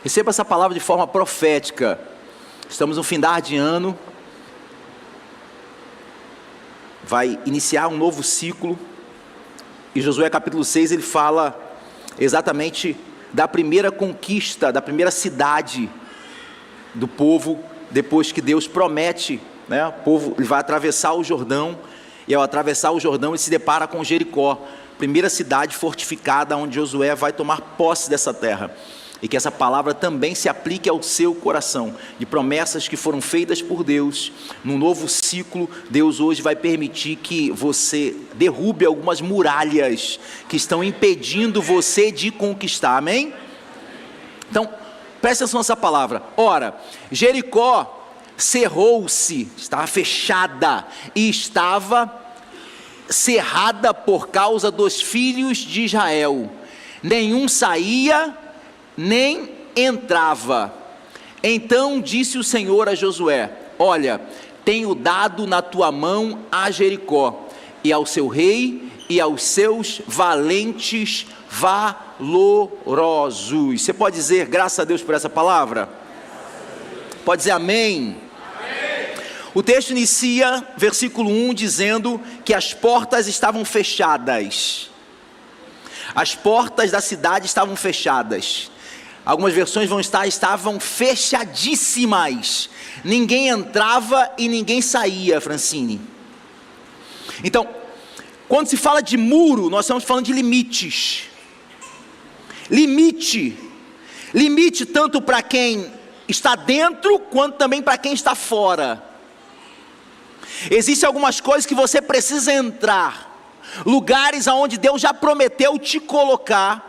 Receba essa palavra de forma profética. Estamos no findar de ano. Vai iniciar um novo ciclo. E Josué capítulo 6, ele fala exatamente da primeira conquista, da primeira cidade do povo, depois que Deus promete, né? O povo ele vai atravessar o Jordão, e ao atravessar o Jordão ele se depara com Jericó, primeira cidade fortificada, onde Josué vai tomar posse dessa terra. E que essa palavra também se aplique ao seu coração, de promessas que foram feitas por Deus. Num novo ciclo, Deus hoje vai permitir que você derrube algumas muralhas que estão impedindo você de conquistar, amém? Então, preste atenção nessa palavra. Ora, Jericó cerrou-se, estava fechada, e estava cerrada por causa dos filhos de Israel. Nenhum saía, nem entrava. Então disse o Senhor a Josué: olha, tenho dado na tua mão a Jericó, e ao seu rei, e aos seus valentes valorosos. Você pode dizer graças a Deus por essa palavra? Pode dizer amém? O texto inicia, versículo 1, dizendo que as portas estavam fechadas. As portas da cidade estavam fechadas. Algumas versões estavam fechadíssimas. Ninguém entrava e ninguém saía, Francine. Então, quando se fala de muro, nós estamos falando de limites. Limite tanto para quem está dentro, quanto também para quem está fora. Existem algumas coisas que você precisa entrar, lugares aonde Deus já prometeu te colocar.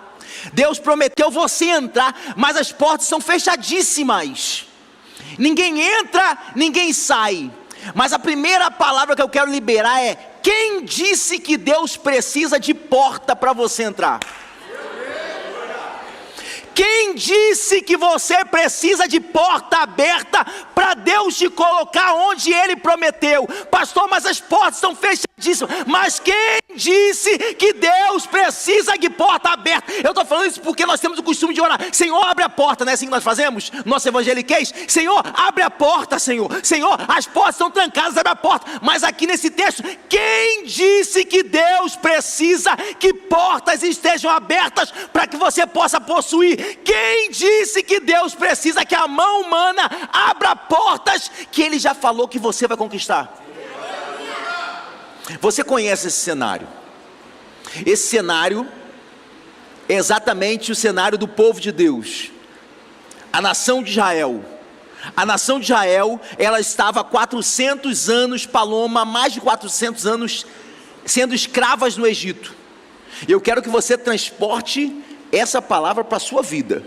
Deus prometeu você entrar, mas as portas são fechadíssimas. Ninguém entra, ninguém sai. Mas a primeira palavra que eu quero liberar é: quem disse que Deus precisa de porta para você entrar? Quem disse que você precisa de porta aberta para Deus te colocar onde Ele prometeu? Pastor, mas as portas estão fechadíssimas. Mas quem disse que Deus precisa de porta aberta? Eu estou falando isso porque nós temos o costume de orar: Senhor, abre a porta, não é assim que nós fazemos? Nosso evangeliquez: Senhor, abre a porta, Senhor. Senhor, as portas estão trancadas, abre a porta. Mas aqui nesse texto, quem disse que Deus precisa que portas estejam abertas para que você possa possuir? Quem disse que Deus precisa que a mão humana abra portas que Ele já falou que você vai conquistar? Você conhece esse cenário? Esse cenário é exatamente o cenário do povo de Deus, a nação de Israel. A nação de Israel, ela estava há 400 anos, Paloma, mais de 400 anos, sendo escravas no Egito. E eu quero que você transporte essa palavra para a sua vida.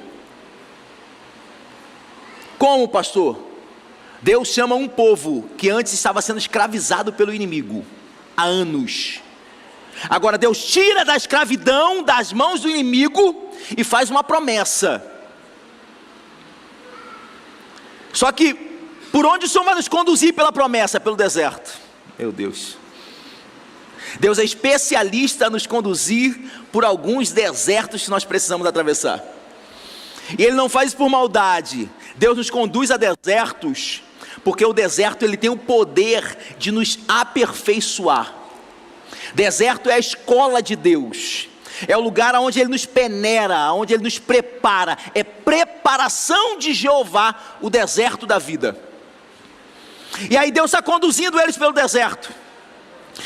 Como, pastor? Deus chama um povo que antes estava sendo escravizado pelo inimigo há anos. Agora Deus tira da escravidão das mãos do inimigo e faz uma promessa. Só que por onde o Senhor vai nos conduzir pela promessa? Pelo deserto. Meu Deus. Deus é especialista a nos conduzir por alguns desertos que nós precisamos atravessar. E Ele não faz isso por maldade. Deus nos conduz a desertos porque o deserto ele tem o poder de nos aperfeiçoar. Deserto é a escola de Deus. É o lugar onde Ele nos peneira, onde Ele nos prepara. É preparação de Jeová, o deserto da vida. E aí Deus está conduzindo eles pelo deserto.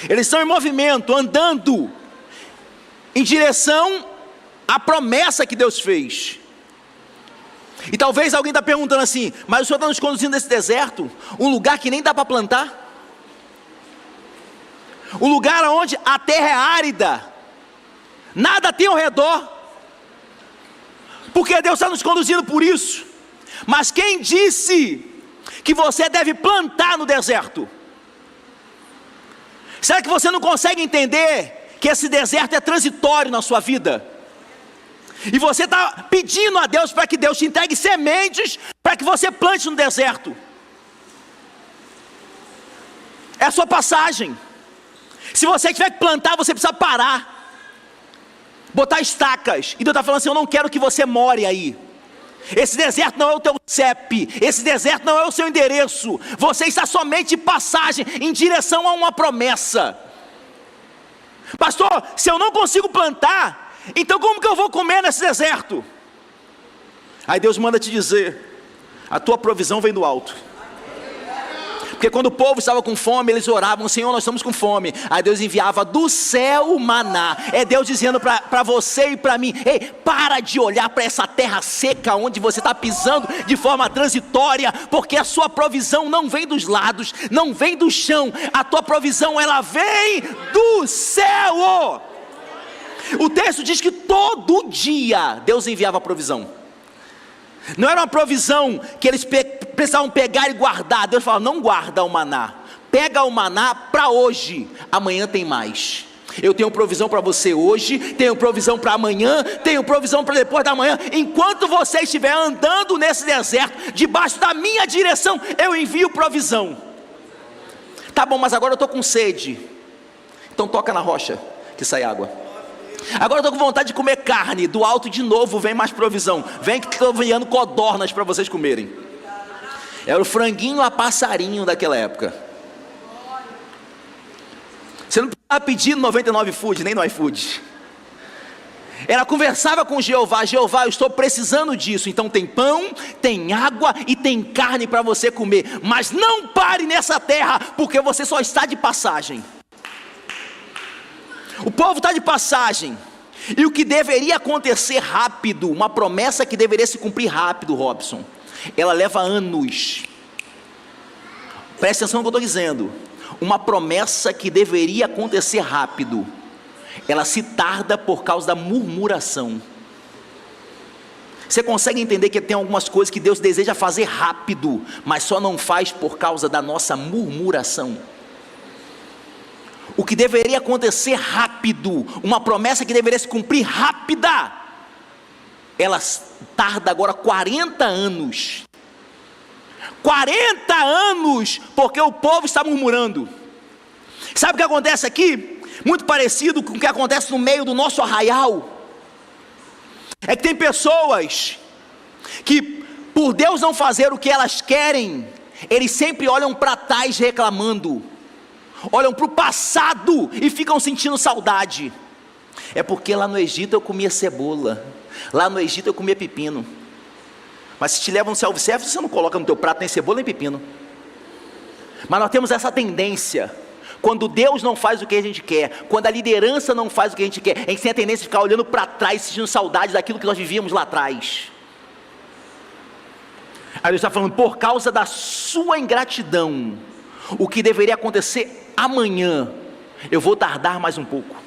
Eles estão em movimento, andando em direção à promessa que Deus fez. E talvez alguém está perguntando assim: mas o Senhor está nos conduzindo nesse deserto, um lugar que nem dá para plantar, um lugar onde a terra é árida, nada tem ao redor, porque Deus está nos conduzindo por isso. Mas quem disse que você deve plantar no deserto? Será que você não consegue entender que esse deserto é transitório na sua vida? E você está pedindo a Deus para que Deus te entregue sementes para que você plante no deserto. É a sua passagem. Se você tiver que plantar, você precisa parar, botar estacas. E Deus está falando assim: eu não quero que você more aí. Esse deserto não é o teu CEP, esse deserto não é o seu endereço. Você está somente de passagem em direção a uma promessa. Pastor, se eu não consigo plantar, então como que eu vou comer nesse deserto? Aí Deus manda te dizer: a tua provisão vem do alto. Porque quando o povo estava com fome, eles oravam: Senhor, nós estamos com fome. Aí Deus enviava do céu o maná. É Deus dizendo para você e para mim: ei, para de olhar para essa terra seca onde você está pisando de forma transitória, porque a sua provisão não vem dos lados, não vem do chão. A tua provisão, ela vem do céu. O texto diz que todo dia Deus enviava a provisão. Não era uma provisão que eles precisavam pegar e guardar. Deus falava: não guarda o maná, pega o maná para hoje, amanhã tem mais. Eu tenho provisão para você hoje, tenho provisão para amanhã, tenho provisão para depois da manhã. Enquanto você estiver andando nesse deserto, debaixo da minha direção, eu envio provisão. Tá bom, mas agora eu estou com sede. Então toca na rocha que sai água. Agora eu estou com vontade de comer carne. Do alto de novo vem mais provisão. Vem que estou enviando codornas para vocês comerem. Era o franguinho a passarinho daquela época. Você não precisava pedir no 99 Food, nem no iFood. Ela conversava com Jeová: Jeová, eu estou precisando disso. Então tem pão, tem água e tem carne para você comer. Mas não pare nessa terra, porque você só está de passagem. O povo está de passagem, e o que deveria acontecer rápido, uma promessa que deveria se cumprir rápido, Robson, ela leva anos. Presta atenção no que eu estou dizendo. Uma promessa que deveria acontecer rápido, ela se tarda por causa da murmuração. Você consegue entender que tem algumas coisas que Deus deseja fazer rápido, mas só não faz por causa da nossa murmuração? O que deveria acontecer rápido, uma promessa que deveria se cumprir rápida, ela tarda agora 40 anos. 40 anos, porque o povo está murmurando. Sabe o que acontece aqui? Muito parecido com o que acontece no meio do nosso arraial. É que tem pessoas que, por Deus não fazer o que elas querem, eles sempre olham para trás reclamando, olham para o passado e ficam sentindo saudade. É porque lá no Egito eu comia cebola, lá no Egito eu comia pepino. Mas se te levam no self-service, você não coloca no teu prato nem cebola nem pepino. Mas nós temos essa tendência, quando Deus não faz o que a gente quer, quando a liderança não faz o que a gente quer, a gente tem a tendência de ficar olhando para trás, sentindo saudade daquilo que nós vivíamos lá atrás. Aí Deus está falando: por causa da sua ingratidão, o que deveria acontecer amanhã, eu vou tardar mais um pouco.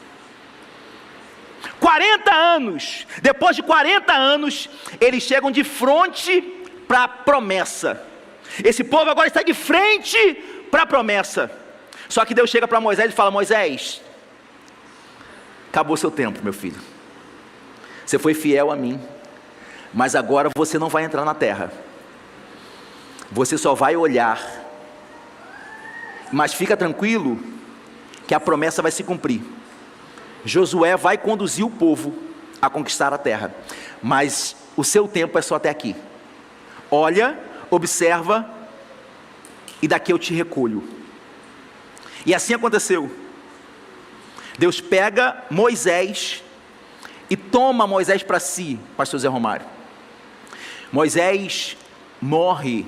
40 anos, depois de 40 anos, eles chegam de frente para a promessa. Esse povo agora está de frente para a promessa. Só que Deus chega para Moisés e fala: Moisés, acabou seu tempo, meu filho. Você foi fiel a mim, mas agora você não vai entrar na terra. Você só vai olhar. Mas fica tranquilo que a promessa vai se cumprir. Josué vai conduzir o povo a conquistar a terra, mas o seu tempo é só até aqui. Olha, observa, e daqui eu te recolho. E assim aconteceu. Deus pega Moisés e toma Moisés para si, pastor Zé Romário. Moisés morre,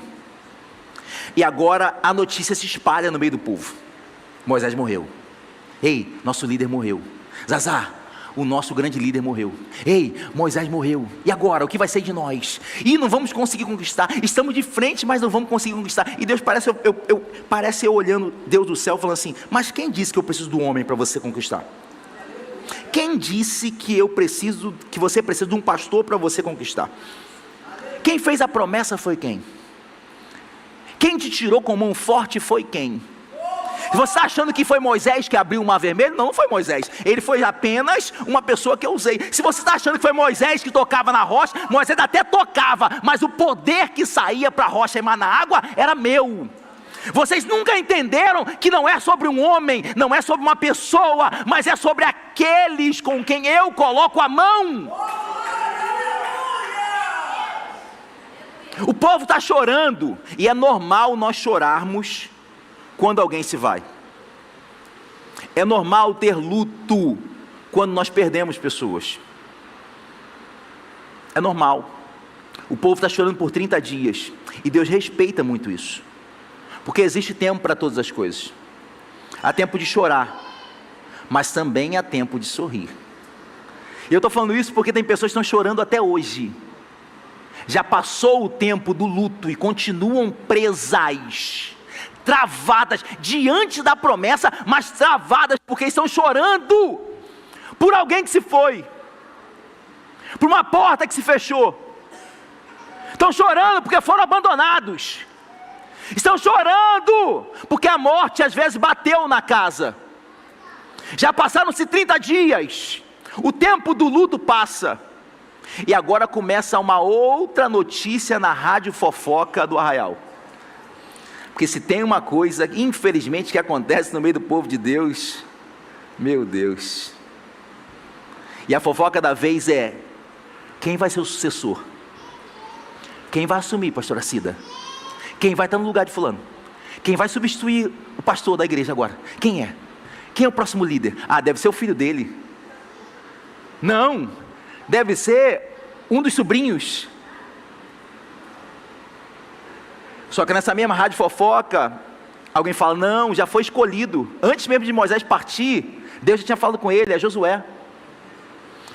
e agora a notícia se espalha no meio do povo: Moisés morreu. Ei, nosso líder morreu. Zazá, o nosso grande líder morreu. Ei, Moisés morreu. E agora, o que vai ser de nós? E não vamos conseguir conquistar. Estamos de frente, mas não vamos conseguir conquistar. E Deus parece eu olhando Deus do céu, falando assim: mas quem disse que eu preciso do homem para você conquistar? Quem disse que você precisa de um pastor para você conquistar? Quem fez a promessa foi quem? Quem te tirou com mão forte foi quem? Você está achando que foi Moisés que abriu o mar vermelho? Não, não foi Moisés. Ele foi apenas uma pessoa que eu usei. Se você está achando que foi Moisés que tocava na rocha, Moisés até tocava, mas o poder que saía para a rocha emanar água era meu. Vocês nunca entenderam que não é sobre um homem, não é sobre uma pessoa, mas é sobre aqueles com quem eu coloco a mão. O povo está chorando, e é normal nós chorarmos quando alguém se vai. É normal ter luto quando nós perdemos pessoas. É normal. O povo está chorando por 30 dias, e Deus respeita muito isso, porque existe tempo para todas as coisas. Há tempo de chorar, mas também há tempo de sorrir. E eu estou falando isso porque tem pessoas que estão chorando até hoje. Já passou o tempo do luto e continuam presas, travadas diante da promessa, mas travadas porque estão chorando por alguém que se foi, por uma porta que se fechou. Estão chorando porque foram abandonados. Estão chorando porque a morte às vezes bateu na casa. Já passaram-se 30 dias, o tempo do luto passa, e agora começa uma outra notícia na rádio fofoca do Arraial. Porque se tem uma coisa, infelizmente, que acontece no meio do povo de Deus, meu Deus. E a fofoca da vez é: quem vai ser o sucessor? Quem vai assumir, pastora Cida? Quem vai estar no lugar de fulano? Quem vai substituir o pastor da igreja agora? Quem é? Quem é o próximo líder? Ah, deve ser o filho dele. Não, deve ser um dos sobrinhos. Só que nessa mesma rádio fofoca, alguém fala: não, já foi escolhido. Antes mesmo de Moisés partir, Deus já tinha falado com ele, é Josué.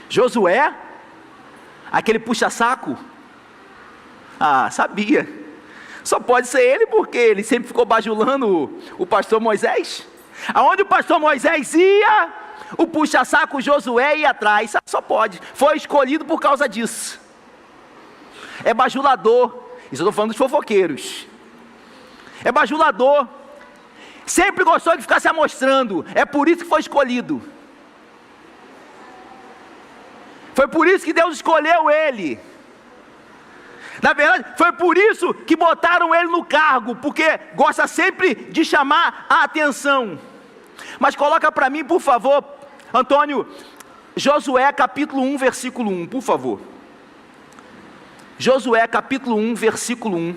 Josué? Aquele puxa-saco? Ah, sabia. Só pode ser ele porque ele sempre ficou bajulando o pastor Moisés. Aonde o pastor Moisés ia, o puxa-saco Josué ia atrás. Só pode. Foi escolhido por causa disso. É bajulador. Isso eu estou falando dos fofoqueiros. É bajulador. Sempre gostou de ficar se amostrando. É por isso que foi escolhido. Foi por isso que Deus escolheu ele. Na verdade, foi por isso que botaram ele no cargo, porque gosta sempre de chamar a atenção. Mas coloca para mim, por favor, Antônio, Josué capítulo 1, versículo 1, por favor. Josué capítulo 1, versículo 1.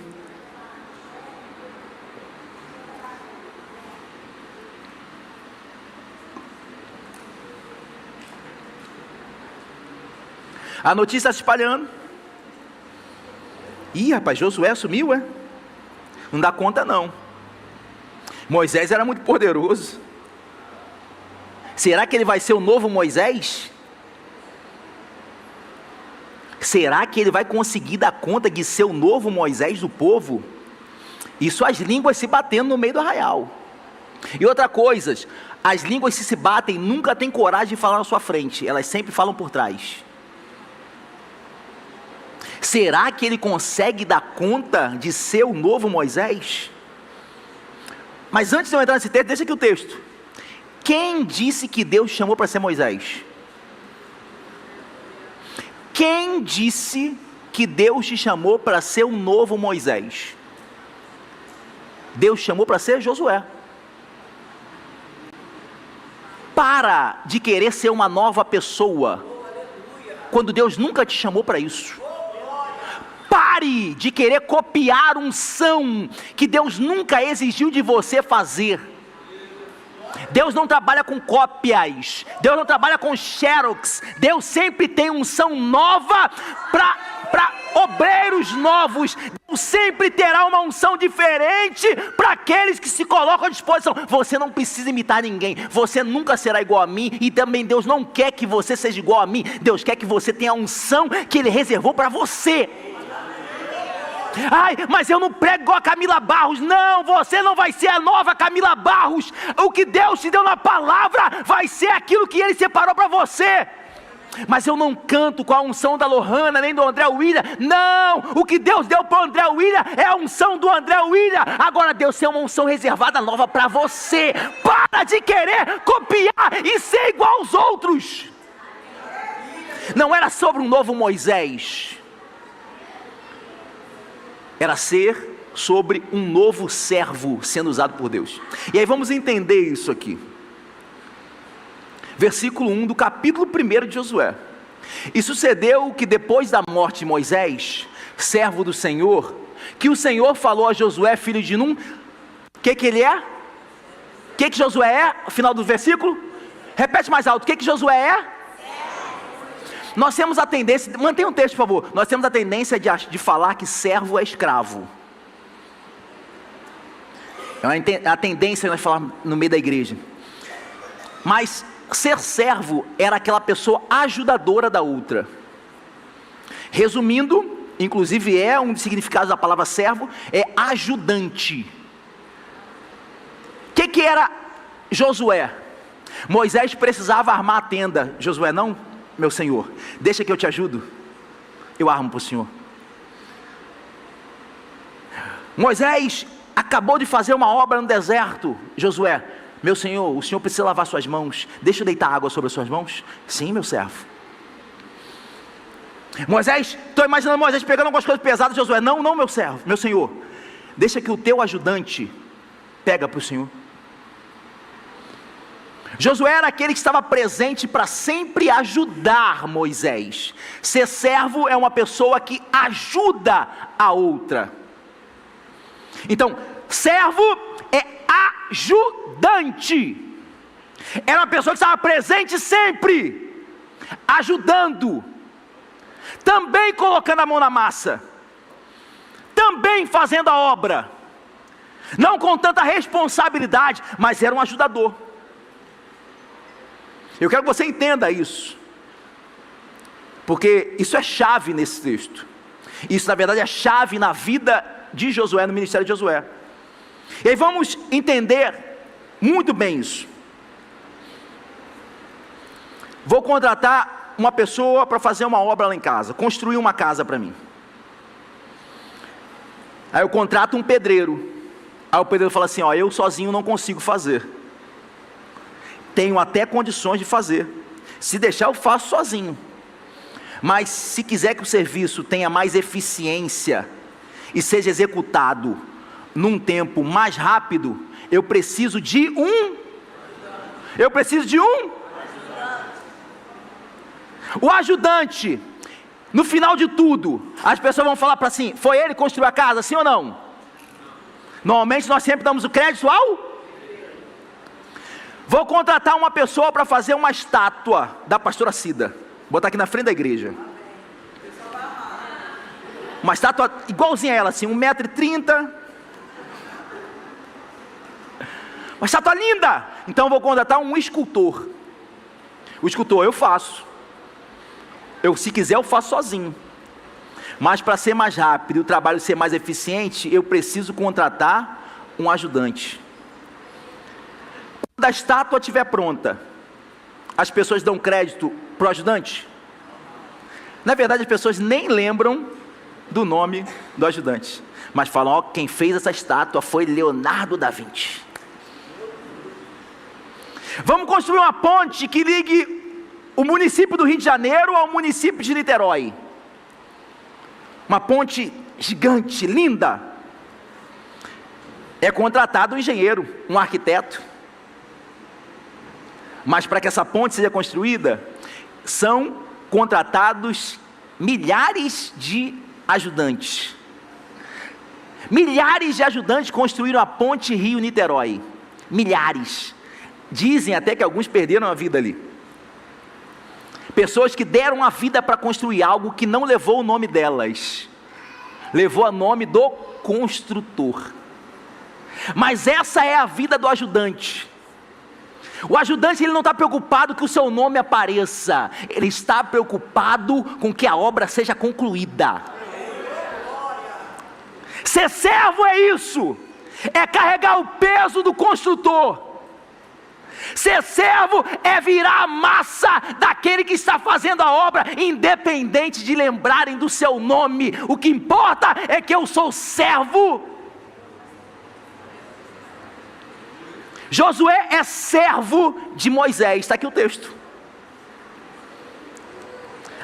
A notícia está se espalhando. Ih, rapaz, Josué sumiu, é? Não dá conta não. Moisés era muito poderoso. Será que ele vai ser o novo Moisés? Será que ele vai conseguir dar conta de ser o novo Moisés do povo? Isso, as línguas se batendo no meio do arraial. E outra coisa, as línguas se batem, nunca tem coragem de falar na sua frente, elas sempre falam por trás. Será que ele consegue dar conta de ser o novo Moisés? Mas antes de eu entrar nesse texto, deixa aqui o texto. Quem disse que Deus chamou para ser Moisés? Quem disse que Deus te chamou para ser um novo Moisés? Deus chamou para ser Josué. Para de querer ser uma nova pessoa, quando Deus nunca te chamou para isso. Pare de querer copiar unção que Deus nunca exigiu de você fazer. Deus não trabalha com cópias, Deus não trabalha com xerox. Deus sempre tem unção nova para obreiros novos. Deus sempre terá uma unção diferente para aqueles que se colocam à disposição. Você não precisa imitar ninguém, você nunca será igual a mim, e também Deus não quer que você seja igual a mim. Deus quer que você tenha a unção que Ele reservou para você. Ai, mas eu não prego igual a Camila Barros. Não, você não vai ser a nova Camila Barros. O que Deus te deu na palavra vai ser aquilo que Ele separou para você. Mas eu não canto com a unção da Lohana, nem do André William. Não, o que Deus deu para o André William é a unção do André William. Agora Deus tem uma unção reservada nova para você. Para de querer copiar e ser igual aos outros. Não era sobre um novo Moisés, era ser sobre um novo servo sendo usado por Deus. E aí vamos entender isso aqui. Versículo 1 do capítulo 1 de Josué. E sucedeu que depois da morte de Moisés, servo do Senhor, que o Senhor falou a Josué, filho de Num, o que ele é? O que Josué é? No final do versículo, repete mais alto, o que Josué é? Nós temos a tendência, mantenha o texto por favor, nós temos a tendência de falar que servo é escravo. É a tendência de nós falar no meio da igreja. Mas ser servo era aquela pessoa ajudadora da outra. Resumindo, inclusive um dos significados da palavra servo, é ajudante. O que era Josué? Moisés precisava armar a tenda. Josué, não, meu senhor, deixa que eu te ajudo, eu armo para o senhor. Moisés acabou de fazer uma obra no deserto. Josué, meu senhor, o senhor precisa lavar suas mãos, deixa eu deitar água sobre as suas mãos? Sim, meu servo. Moisés, estou imaginando Moisés pegando algumas coisas pesadas. Josué, não, meu servo, meu senhor, deixa que o teu ajudante pega para o senhor. Josué era aquele que estava presente para sempre ajudar Moisés. Ser servo é uma pessoa que ajuda a outra. Então, servo é ajudante. Era uma pessoa que estava presente sempre, ajudando, também colocando a mão na massa, também fazendo a obra, não com tanta responsabilidade, mas era um ajudador. Eu quero que você entenda isso, porque isso é chave nesse texto. Isso na verdade é chave na vida de Josué, no ministério de Josué. E aí vamos entender muito bem isso. Vou contratar uma pessoa para fazer uma obra lá em casa, construir uma casa para mim. Aí eu contrato um pedreiro. Aí o pedreiro fala assim, eu sozinho não consigo fazer. Tenho até condições de fazer. Se deixar eu faço sozinho. Mas se quiser que o serviço tenha mais eficiência e seja executado num tempo mais rápido, eu preciso de um. O ajudante. No final de tudo, as pessoas vão falar para assim, foi ele que construiu a casa, sim ou não? Normalmente nós sempre damos o crédito ao. Vou contratar uma pessoa para fazer uma estátua da pastora Cida. Vou botar aqui na frente da igreja. Uma estátua igualzinha a ela, assim, 1,30 m. Uma estátua linda. Então vou contratar um escultor. O escultor eu faço. Se quiser eu faço sozinho. Mas para ser mais rápido e o trabalho ser mais eficiente, eu preciso contratar um ajudante. Quando a estátua estiver pronta, as pessoas dão crédito para o ajudante? Na verdade as pessoas nem lembram do nome do ajudante, mas falam, quem fez essa estátua foi Leonardo da Vinci. Vamos construir uma ponte que ligue o município do Rio de Janeiro ao município de Niterói. Uma ponte gigante, linda. É contratado um engenheiro, um arquiteto. Mas para que essa ponte seja construída, são contratados milhares de ajudantes. Milhares de ajudantes construíram a ponte Rio-Niterói. Milhares. Dizem até que alguns perderam a vida ali. Pessoas que deram a vida para construir algo que não levou o nome delas, levou o nome do construtor. Mas essa é a vida do ajudante. O ajudante ele não está preocupado que o seu nome apareça, ele está preocupado com que a obra seja concluída. Ser servo é isso, é carregar o peso do construtor. Ser servo é virar a massa daquele que está fazendo a obra, independente de lembrarem do seu nome. O que importa é que eu sou servo. Josué é servo de Moisés, está aqui o texto.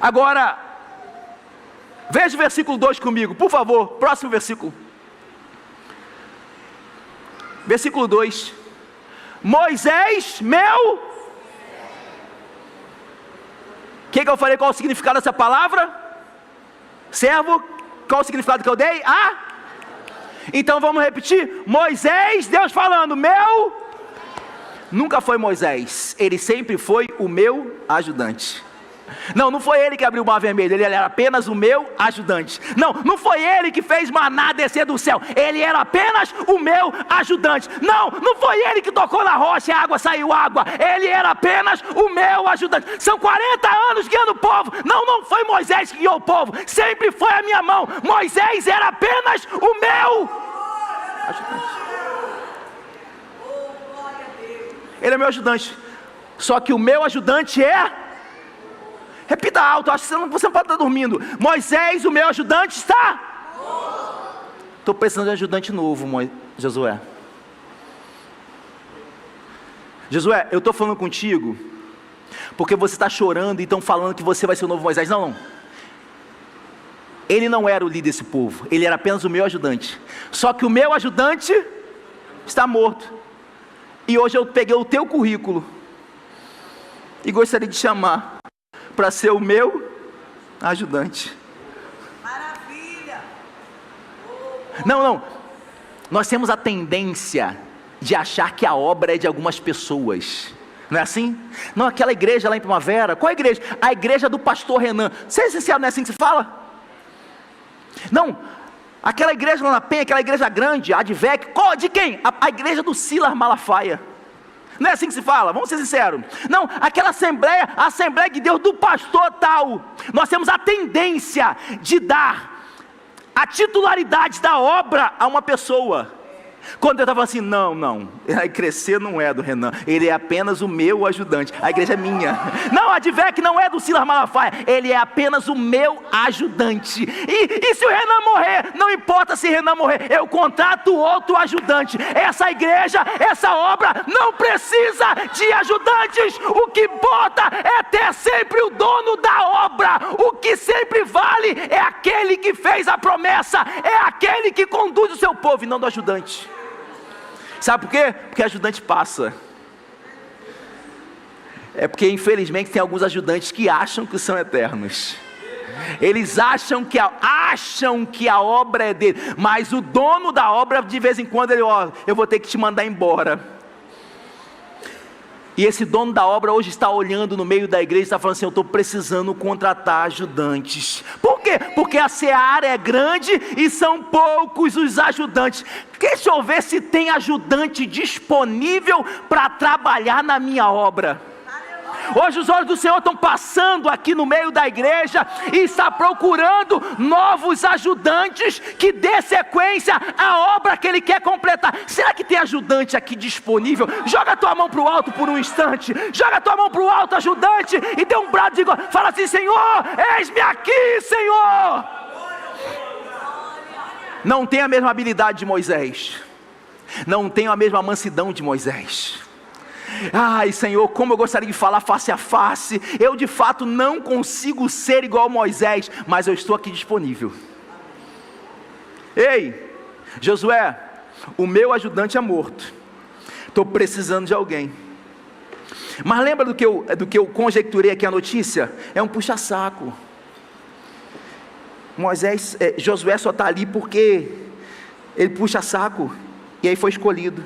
Agora, veja o versículo 2 comigo, por favor, próximo versículo. Versículo 2. Moisés, meu... O que eu falei, qual é o significado dessa palavra? Servo, Qual o significado que eu dei? Então vamos repetir. Moisés, Deus falando, meu... Nunca foi Moisés, ele sempre foi o meu ajudante. Não foi ele que abriu o mar vermelho, ele era apenas o meu ajudante. Não foi ele que fez maná descer do céu, ele era apenas o meu ajudante. Não foi ele que tocou na rocha e a água saiu água, ele era apenas o meu ajudante. São 40 anos guiando o povo. Não foi Moisés que guiou o povo, sempre foi a minha mão. Moisés era apenas o meu ajudante. Ele é meu ajudante. Só que o meu ajudante é... Repita alto, acho que você não pode estar dormindo. Moisés, o meu ajudante, está... Estou precisando de ajudante novo, Josué. Josué, eu estou falando contigo porque você está chorando e estão falando que você vai ser o novo Moisés. Não. Ele não era o líder desse povo, ele era apenas o meu ajudante. Só que o meu ajudante está morto. E hoje eu peguei o teu currículo e gostaria de chamar para ser o meu ajudante. Maravilha! Não. Nós temos a tendência de achar que a obra é de algumas pessoas. Não é assim? Não, aquela igreja lá em Primavera. Qual igreja? A igreja do pastor Renan. Seja sincero, não é assim que se fala? Não. Aquela igreja lá na Penha, aquela igreja grande, a Advec, de quem? A igreja do Silas Malafaia. Não é assim que se fala, vamos ser sinceros. Não, aquela assembleia, a Assembleia de Deus do pastor tal. Nós temos a tendência de dar a titularidade da obra a uma pessoa. Quando eu estava assim, não, a crescer não é do Renan, ele é apenas o meu ajudante, a igreja é minha. Não, a Advec não é do Silas Malafaia, ele é apenas o meu ajudante. E se o Renan morrer, não importa se Renan morrer, eu contrato outro ajudante. Essa igreja, essa obra não precisa de ajudantes. O que bota é ter sempre o dono da obra. O que sempre vale é aquele que fez a promessa, é aquele que conduz o seu povo e não do ajudante. Sabe por quê? Porque ajudante passa. É porque infelizmente tem alguns ajudantes que acham que são eternos. Eles acham que a obra é dele, mas o dono da obra de vez em quando ele, eu vou ter que te mandar embora. E esse dono da obra hoje está olhando no meio da igreja e está falando assim, eu estou precisando contratar ajudantes. Por quê? Porque a seara é grande e são poucos os ajudantes. Deixa eu ver se tem ajudante disponível para trabalhar na minha obra. Hoje os olhos do Senhor estão passando aqui no meio da igreja e está procurando novos ajudantes que dê sequência à obra que Ele quer completar. Será que tem ajudante aqui disponível? Joga a tua mão para o alto por um instante. Joga a tua mão para o alto, ajudante, e dê um brado de glória. Fala assim, Senhor, eis-me aqui, Senhor. Não tem a mesma habilidade de Moisés. Não tenho a mesma mansidão de Moisés. Ai, Senhor, como eu gostaria de falar face a face. Eu de fato não consigo ser igual a Moisés, mas eu estou aqui disponível. Ei, Josué, o meu ajudante é morto. Estou precisando de alguém. Mas lembra do que eu conjecturei aqui a notícia? É um puxa-saco. Josué só está ali porque ele puxa saco, e aí foi escolhido.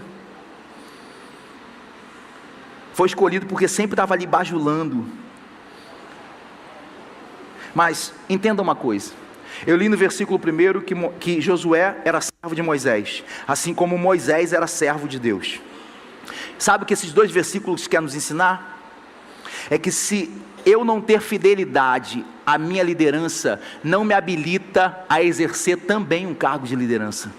Foi escolhido porque sempre estava ali bajulando. Mas entenda uma coisa, eu li no versículo 1 que Josué era servo de Moisés, assim como Moisés era servo de Deus. Sabe o que esses dois versículos querem nos ensinar? É que se eu não ter fidelidade à minha liderança, não me habilita a exercer também um cargo de liderança.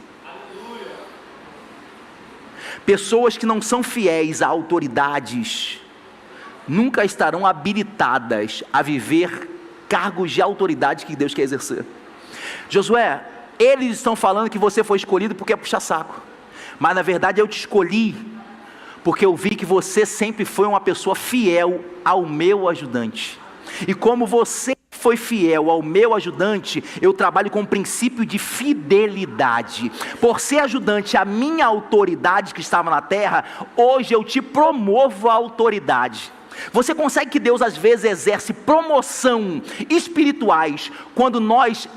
Pessoas que não são fiéis a autoridades, nunca estarão habilitadas a viver cargos de autoridade que Deus quer exercer. Josué, eles estão falando que você foi escolhido porque é puxar saco, mas na verdade eu te escolhi porque eu vi que você sempre foi uma pessoa fiel ao meu ajudante. E como você foi fiel ao meu ajudante, eu trabalho com o princípio de fidelidade. Por ser ajudante à minha autoridade que estava na terra, hoje eu te promovo a autoridade. Você consegue que Deus às vezes exerce promoção espirituais quando nós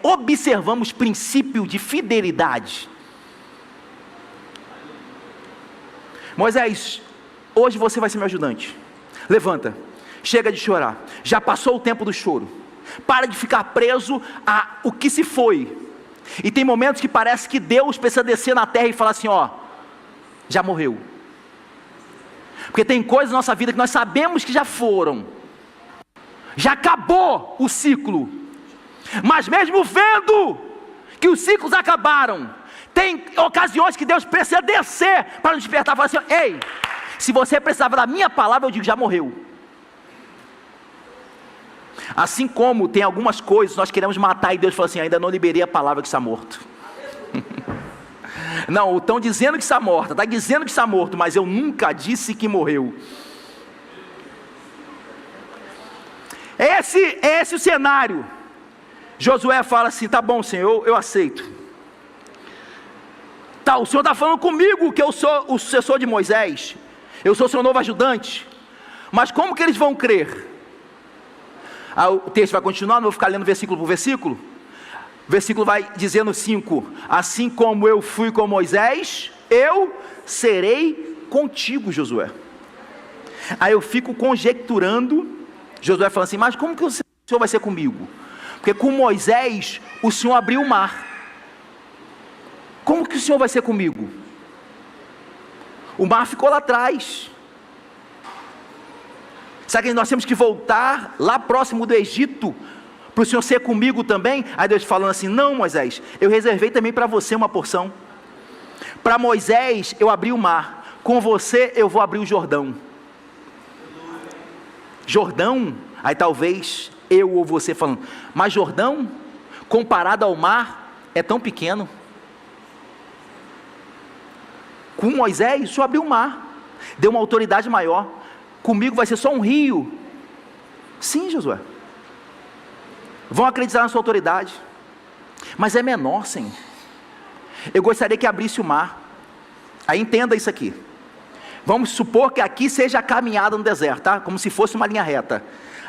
observamos princípio de fidelidade. Moisés, hoje você vai ser meu ajudante. Levanta, chega de chorar, já passou o tempo do choro. Para de ficar preso a o que se foi. E tem momentos que parece que Deus precisa descer na terra e falar assim, ó, já morreu. Porque tem coisas na nossa vida que nós sabemos que já foram, já acabou o ciclo, mas mesmo vendo que os ciclos acabaram, tem ocasiões que Deus precisa descer para nos despertar e falar assim, ei, se você precisava da minha palavra, eu digo, já morreu. Assim como tem algumas coisas nós queremos matar e Deus fala assim, ainda não liberei a palavra que está morto. Não, estão dizendo que está morta, está dizendo que está morto, mas eu nunca disse que morreu. Esse é o cenário. Josué fala assim, tá bom Senhor, eu aceito. Tá, o Senhor está falando comigo que eu sou o sucessor de Moisés, eu sou seu novo ajudante, mas como que eles vão crer? O texto vai continuar, não vou ficar lendo versículo por versículo. O versículo vai dizer no 5, assim como eu fui com Moisés, eu serei contigo, Josué. Aí eu fico conjecturando, Josué fala assim, mas como que o Senhor vai ser comigo? Porque com Moisés, o Senhor abriu o mar. Como que o Senhor vai ser comigo? O mar ficou lá atrás. Sabe que nós temos que voltar lá próximo do Egito, para o Senhor ser comigo também? Aí Deus falando assim, não Moisés, eu reservei também para você uma porção. Para Moisés eu abri o mar, com você eu vou abrir o Jordão. Jordão, aí talvez eu ou você falando, mas Jordão, comparado ao mar, é tão pequeno. Com Moisés, o Senhor abriu o mar, deu uma autoridade maior. Comigo vai ser só um rio. Sim, Josué. Vão acreditar na sua autoridade, mas é menor, Senhor. Eu gostaria que abrisse o mar. Aí entenda isso aqui. Vamos supor que aqui seja a caminhada no deserto, tá? Como se fosse uma linha reta.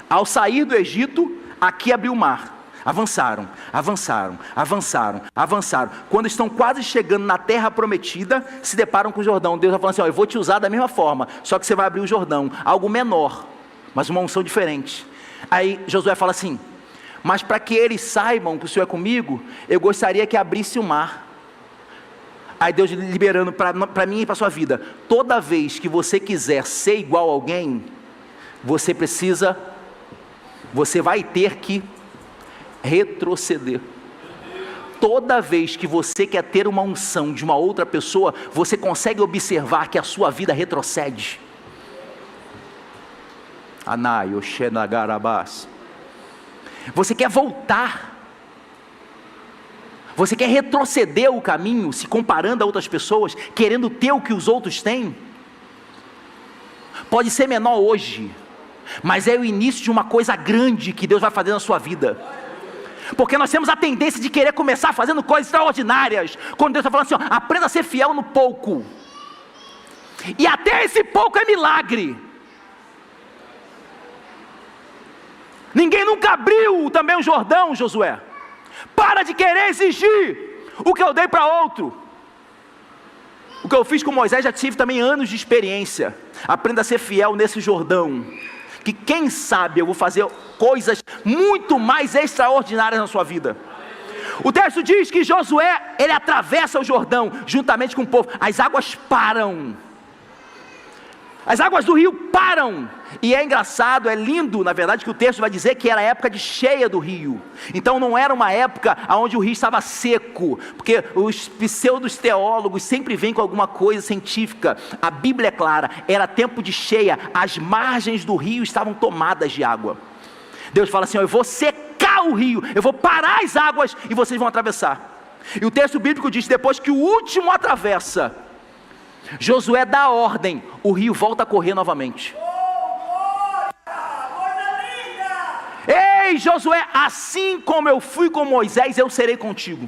Ao sair do Egito, aqui abriu o mar. Avançaram, avançaram, avançaram, avançaram. Quando estão quase chegando na terra prometida, se deparam com o Jordão. Deus vai falar assim, ó, eu vou te usar da mesma forma, só que você vai abrir o Jordão, algo menor, mas uma unção diferente. Aí Josué fala assim, mas para que eles saibam que o Senhor é comigo, eu gostaria que abrisse o mar. Aí Deus liberando para mim e para a sua vida, toda vez que você quiser ser igual a alguém, você vai ter que retroceder. Toda vez que você quer ter uma unção de uma outra pessoa, você consegue observar que a sua vida retrocede. Você quer voltar, você quer retroceder o caminho, se comparando a outras pessoas, querendo ter o que os outros têm. Pode ser menor hoje, mas é o início de uma coisa grande que Deus vai fazer na sua vida. Porque nós temos a tendência de querer começar fazendo coisas extraordinárias, quando Deus está falando assim, ó, aprenda a ser fiel no pouco, e até esse pouco é milagre. Ninguém nunca abriu também o Jordão, Josué. Para de querer exigir o que eu dei para outro. O que eu fiz com Moisés, já tive também anos de experiência. Aprenda a ser fiel nesse Jordão, que quem sabe eu vou fazer coisas muito mais extraordinárias na sua vida. O texto diz que Josué, ele atravessa o Jordão, juntamente com o povo, as águas param, as águas do rio param, e é engraçado, é lindo, na verdade, que o texto vai dizer que era a época de cheia do rio, então não era uma época onde o rio estava seco, porque os pseudos teólogos sempre vêm com alguma coisa científica. A Bíblia é clara, era tempo de cheia, as margens do rio estavam tomadas de água. Deus fala assim, ó, eu vou secar o rio, eu vou parar as águas e vocês vão atravessar. E o texto bíblico diz, depois que o último atravessa, Josué dá a ordem, o rio volta a correr novamente. Ei Josué, assim como eu fui com Moisés, eu serei contigo.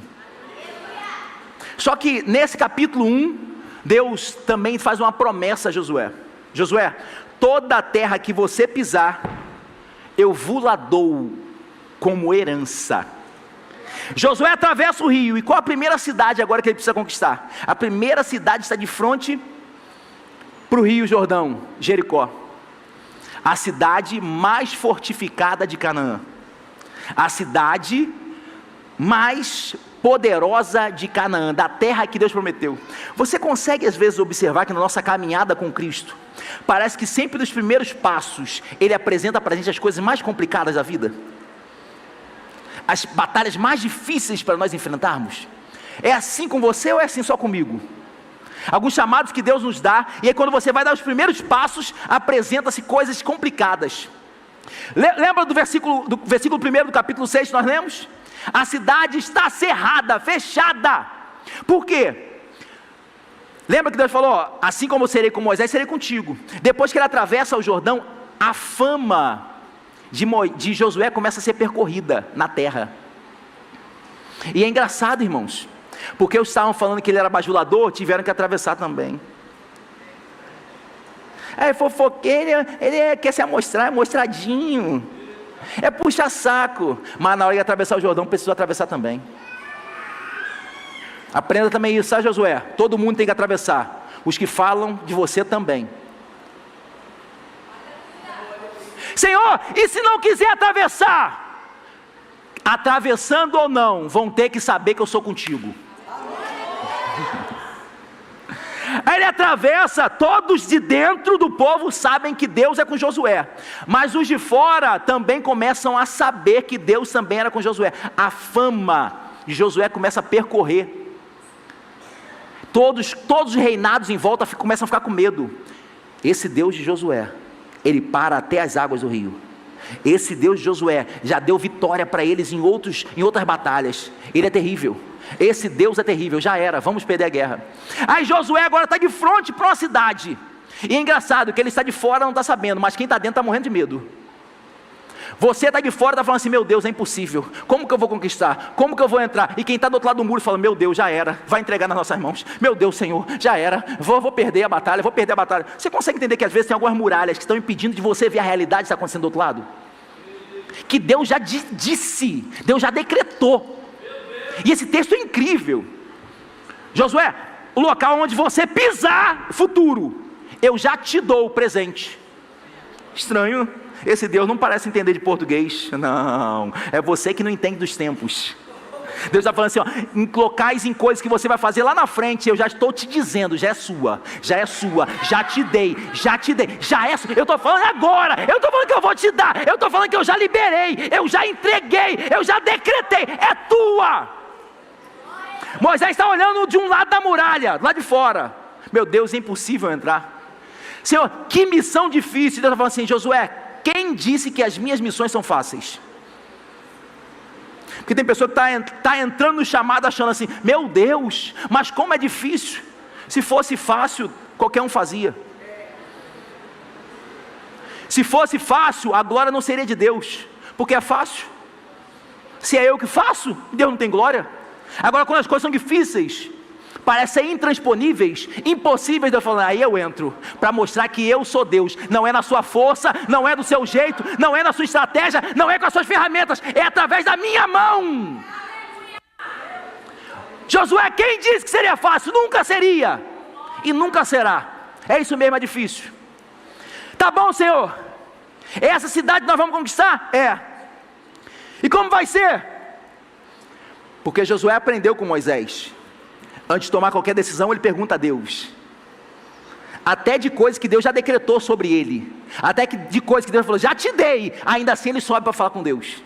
Só que nesse capítulo 1, Deus também faz uma promessa a Josué. Josué, toda a terra que você pisar, eu vos la dou como herança. Josué atravessa o rio, e qual a primeira cidade agora que ele precisa conquistar? A primeira cidade está de frente para o rio Jordão, Jericó. A cidade mais fortificada de Canaã, a cidade mais poderosa de Canaã, da terra que Deus prometeu. Você consegue às vezes observar que na nossa caminhada com Cristo, parece que sempre nos primeiros passos, Ele apresenta para a gente as coisas mais complicadas da vida? As batalhas mais difíceis para nós enfrentarmos? É assim com você ou é assim só comigo? Alguns chamados que Deus nos dá, e aí quando você vai dar os primeiros passos, apresenta-se coisas complicadas. Lembra do versículo 1 do capítulo 6 que nós lemos? A cidade está cerrada, fechada. Por quê? Lembra que Deus falou, assim como eu serei com Moisés, serei contigo. Depois que ele atravessa o Jordão, a fama de Josué começa a ser percorrida na terra. E é engraçado, irmãos, porque eles estavam falando que ele era bajulador, tiveram que atravessar também. É fofoqueiro, ele quer se amostrar, é mostradinho, é puxa-saco, mas na hora de atravessar o Jordão, precisou atravessar também. Aprenda também isso, sabe, Josué? Todo mundo tem que atravessar, os que falam de você também. Senhor, e se não quiser atravessar? Atravessando ou não, vão ter que saber que eu sou contigo. Aí ele atravessa, todos de dentro do povo sabem que Deus é com Josué, mas os de fora também começam a saber que Deus também era com Josué. A fama de Josué começa a percorrer. Todos os reinados em volta começam a ficar com medo. Esse Deus de Josué, ele para até as águas do rio. Esse Deus de Josué já deu vitória para eles em outras batalhas. Ele é terrível. Esse Deus é terrível, já era, vamos perder a guerra. Aí Josué agora está de frente para uma cidade. E é engraçado que ele está de fora não está sabendo, mas quem está dentro está morrendo de medo. Você está de fora, está falando assim, meu Deus, é impossível, como que eu vou conquistar, como que eu vou entrar? E quem está do outro lado do muro fala, meu Deus, já era, vai entregar nas nossas mãos, meu Deus, Senhor, já era, vou perder a batalha, Você consegue entender que às vezes tem algumas muralhas que estão impedindo de você ver a realidade que está acontecendo do outro lado? Que Deus já disse, Deus já decretou. E esse texto é incrível. Josué, o local onde você pisar, futuro, eu já te dou o presente. Estranho, esse Deus não parece entender de português. Não, é você que não entende dos tempos. Deus está falando assim, ó, em locais, em coisas que você vai fazer lá na frente, eu já estou te dizendo, já é sua, já te dei, já é sua. Eu estou falando agora, eu estou falando que eu vou te dar, eu estou falando que eu já liberei, eu já entreguei, eu já decretei, é tua. Moisés está olhando de um lado da muralha, lá de fora. Meu Deus, é impossível entrar. Senhor, que missão difícil. Deus está falando assim, Josué, quem disse que as minhas missões são fáceis? Porque tem pessoa que está entrando no chamado achando assim, meu Deus, mas como é difícil. Se fosse fácil, qualquer um fazia. Se fosse fácil, a glória não seria de Deus, porque é fácil. Se é eu que faço, Deus não tem glória. Agora quando as coisas são difíceis, parecem intransponíveis, impossíveis, Deus falando, aí eu entro, para mostrar que eu sou Deus, não é na sua força, não é do seu jeito, não é na sua estratégia, não é com as suas ferramentas, é através da minha mão. Josué, quem disse que seria fácil? Nunca seria, e nunca será. É isso mesmo, é difícil. Tá bom, Senhor, essa cidade nós vamos conquistar? É. E como vai ser? Porque Josué aprendeu com Moisés. Antes de tomar qualquer decisão, ele pergunta a Deus. Até de coisas que Deus já decretou sobre ele. Até de coisas que Deus falou, já te dei. Ainda assim ele sobe para falar com Deus.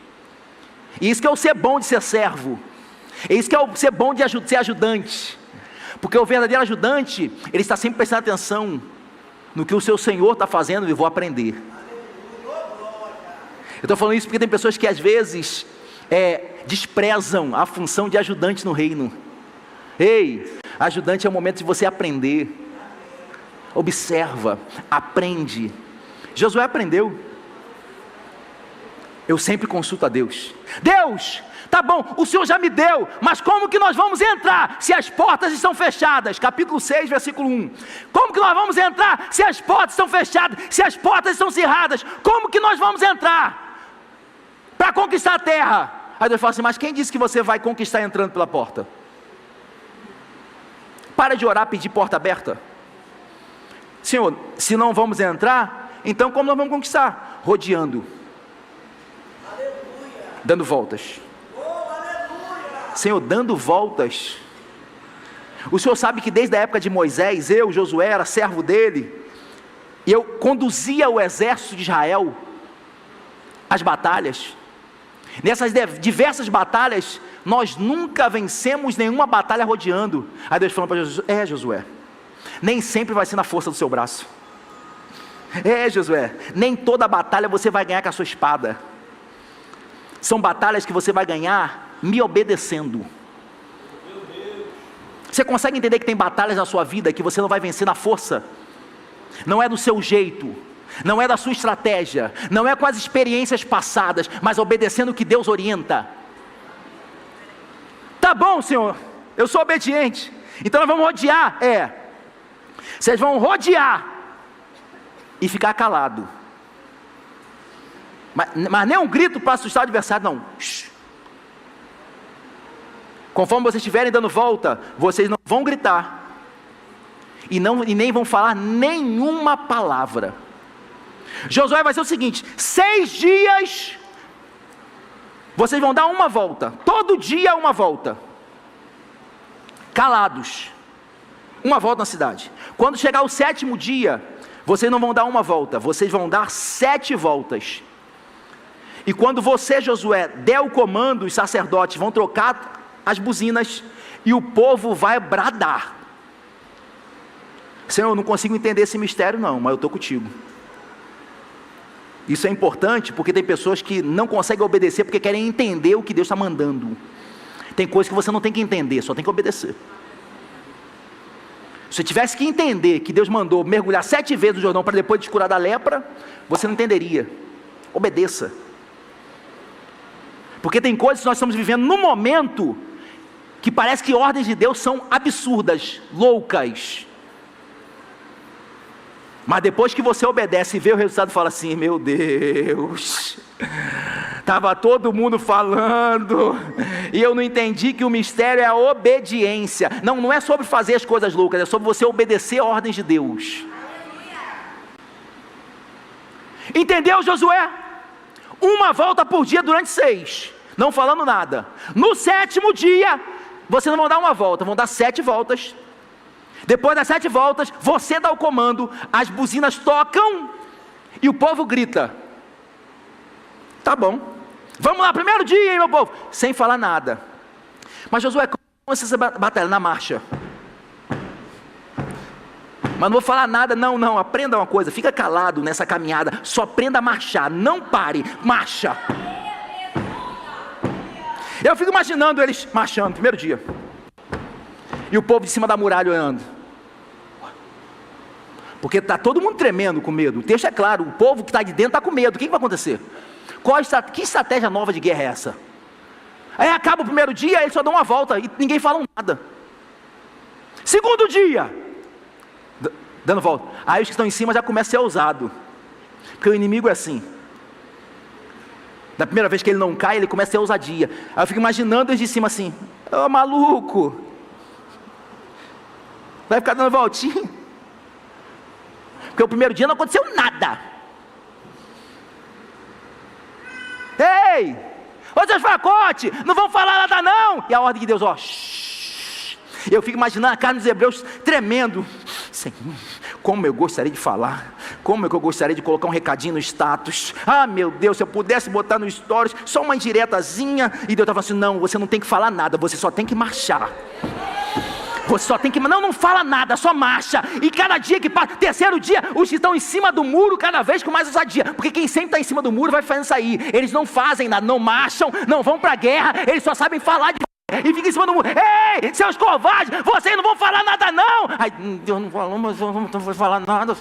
E isso que é o ser bom de ser servo. É isso que é o ser bom de ser ajudante. Porque o verdadeiro ajudante, ele está sempre prestando atenção no que o seu Senhor está fazendo e vou aprender. Eu estou falando isso porque tem pessoas que às vezes desprezam a função de ajudante no reino. Ei, ajudante é o momento de você aprender. Observa, aprende. Josué aprendeu. Eu sempre consulto a Deus. Deus, tá bom, o Senhor já me deu, mas como que nós vamos entrar se as portas estão fechadas? Capítulo 6, versículo 1. Como que nós vamos entrar se as portas estão fechadas, se as portas estão cerradas? Como que nós vamos entrar para conquistar a terra? Aí Deus fala assim: mas quem disse que você vai conquistar entrando pela porta? Para de orar, pedir porta aberta. Senhor, se não vamos entrar, então como nós vamos conquistar? Rodeando. Aleluia. Dando voltas. Senhor, dando voltas. O Senhor sabe que desde a época de Moisés, eu, Josué, era servo dele, e eu conduzia o exército de Israel às batalhas. Nessas diversas batalhas, nós nunca vencemos nenhuma batalha rodeando. Aí Deus falou para Josué: Josué, nem sempre vai ser na força do seu braço. Josué, nem toda batalha você vai ganhar com a sua espada. São batalhas que você vai ganhar me obedecendo. Você consegue entender que tem batalhas na sua vida que você não vai vencer na força? Não é do seu jeito, não é da sua estratégia, não é com as experiências passadas, mas obedecendo o que Deus orienta. Tá bom, Senhor, eu sou obediente, então nós vamos rodear. Vocês vão rodear e ficar calado. Mas nem um grito para assustar o adversário, não. Shhh. Conforme vocês estiverem dando volta, vocês não vão gritar e nem vão falar nenhuma palavra. Josué vai ser o seguinte: 6 dias vocês vão dar uma volta, todo dia uma volta, calados, uma volta na cidade. Quando chegar o 7º dia, vocês não vão dar uma volta, vocês vão dar 7 voltas. E quando você, Josué, der o comando, os sacerdotes vão trocar as buzinas e o povo vai bradar. Senhor, eu não consigo entender esse mistério não, mas eu estou contigo. Isso é importante porque tem pessoas que não conseguem obedecer porque querem entender o que Deus está mandando. Tem coisas que você não tem que entender, só tem que obedecer. Se você tivesse que entender que Deus mandou mergulhar 7 vezes no Jordão para depois te curar da lepra, você não entenderia. Obedeça. Porque tem coisas que nós estamos vivendo no momento que parece que ordens de Deus são absurdas, loucas. Mas depois que você obedece e vê o resultado, fala assim: meu Deus, estava todo mundo falando, e eu não entendi que o mistério é a obediência. Não é sobre fazer as coisas loucas, é sobre você obedecer a ordens de Deus. Entendeu, Josué? Uma volta por dia durante 6, não falando nada. No 7º dia, vocês não vão dar uma volta, vão dar 7 voltas. Depois das 7 voltas, você dá o comando, as buzinas tocam e o povo grita. Tá bom, vamos lá, 1º dia, hein, meu povo? Sem falar nada. Mas Josué, como essa batalha? Na marcha. Mas não vou falar nada, não, aprenda uma coisa, fica calado nessa caminhada, só aprenda a marchar, não pare, marcha. Eu fico imaginando eles marchando, 1º dia, e o povo de cima da muralha olhando, porque está todo mundo tremendo com medo. O texto é claro, o povo que está de dentro está com medo. O que vai acontecer? Que estratégia nova de guerra é essa? Aí acaba o 1º dia, eles só dão uma volta e ninguém fala nada. 2º dia, dando volta. Aí os que estão em cima já começam a ser ousados, porque o inimigo é assim. Da primeira vez que ele não cai, ele começa a ter ousadia. Aí eu fico imaginando eles de cima assim: ô maluco, vai ficar dando voltinha? Porque o 1º dia não aconteceu nada. Ei, ô seus fracotes, não vão falar nada não. E a ordem de Deus, ó, shh. Eu fico imaginando a carne dos hebreus tremendo. Senhor, como eu gostaria de falar, como é que eu gostaria de colocar um recadinho no status. Ah, meu Deus, se eu pudesse botar no stories só uma indiretazinha. E Deus estava assim: não, você não tem que falar nada, você só tem que marchar. Você só tem que, não fala nada, só marcha. E cada dia que passa, 3º dia, os que estão em cima do muro, cada vez com mais ousadia. Porque quem sempre está em cima do muro vai fazendo sair. Eles não fazem nada, não marcham, não vão para a guerra, eles só sabem falar de... E fica em cima do muro: ei, seus covardes, vocês não vão falar nada não. Aí Deus não falou, mas eu não vou falar nada.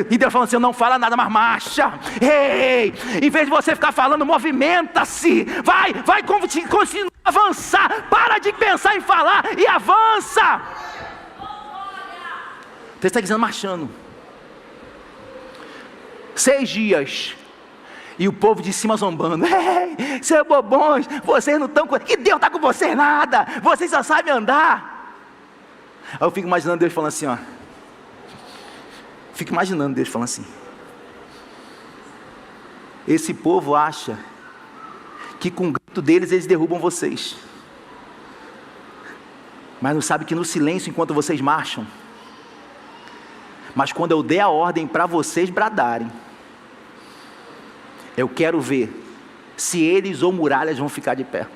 E Deus falando assim: não fala nada, mas marcha. Ei, em vez de você ficar falando, movimenta-se. Vai continua a avançar. Para de pensar em falar e avança. Você está dizendo marchando. 6 dias. E o povo de cima zombando: ei, seus bobões, vocês não estão com... Que Deus está com vocês nada, vocês só sabem andar. Aí eu fico imaginando Deus falando assim, ó. Fico imaginando Deus falando assim: esse povo acha que com o grito deles eles derrubam vocês, mas não sabe que no silêncio enquanto vocês marcham, mas quando eu der a ordem para vocês bradarem, eu quero ver se eles ou muralhas vão ficar de pé.